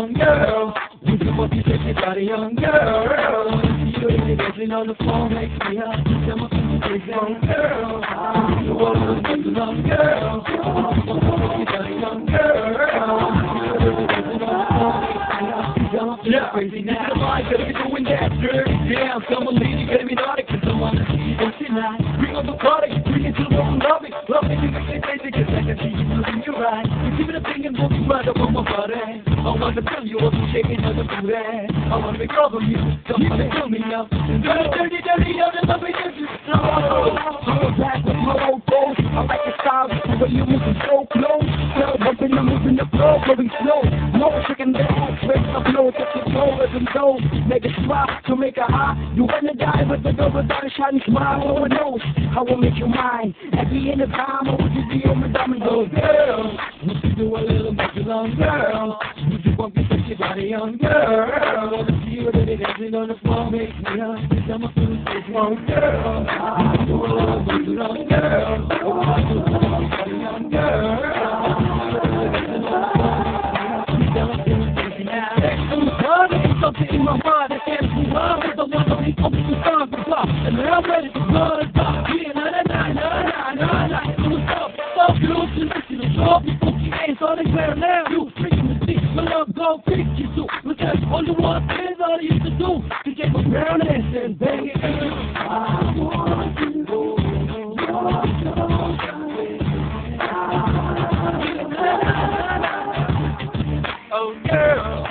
young girl. You can walk your sexy body, young girl. You ain't dancing on the floor, makes me hot. I'm a crazy young girl. You want to dance, young girl. You want to walk your body, young girl. You ain't dancing on the floor, makes me hot. I'm feeling crazy now. Somebody better be doing that dirty dance. Come on, lady, get me naughty, 'cause I wanna see you dance tonight. Bring on the party, bring it to the world, love it. Love it, you make me crazy, 'cause I can see you moving your eyes. You keep it a thing and moving right up on my body. I wanna tell you what you're shaking on the booty. I wanna make love of you, come on and fill me up. Dirty, dirty, dirty, love me just slow. Go back with my old goals. I like the style, the way you're moving so close. Girl, bumping, I'm moving the floor, going slow. No chicken dance, raise the flow, touch your toe, let them go. Make it smile, to make it hot. You wanna die, but the girl without a shining smile. No one knows how I will make you mine. At the end of time, I want you to be on my diamond. Oh, girl, would you do a little bit young girl? Would you want me to your body, young girl? I wanna see you really dancing on the floor, makes me hot. I'm a fool, young girl. Would you do a little bit young girl? I want you to see your body, young girl. Something in my mind, I can't move on. But I want to be open to stars and pop. And I'm ready to blow and pop. Yeah, na. It was up, so close to listen to talk. You put your hands on the ground now. You freaking the stick, my love go fix you too. But that's all you want, is all I used to do. To get my brown ass and bang it. I want you to oh, girl.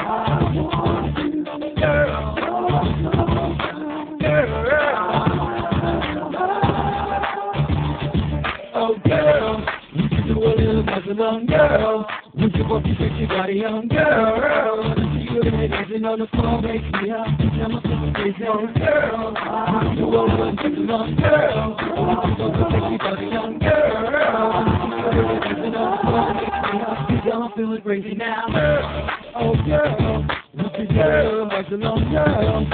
Oh girl, would you do a little dance, young girl? Would you walk your sexy body, young girl? I see you dancing on the floor, makes me hot. I'm a crazy young girl. Would you do a little dance, young girl? Would you walk your sexy body, young girl? I see you dancing on the floor, makes me hot. I'm feeling crazy now. Oh girl, would you do a little dance, young girl?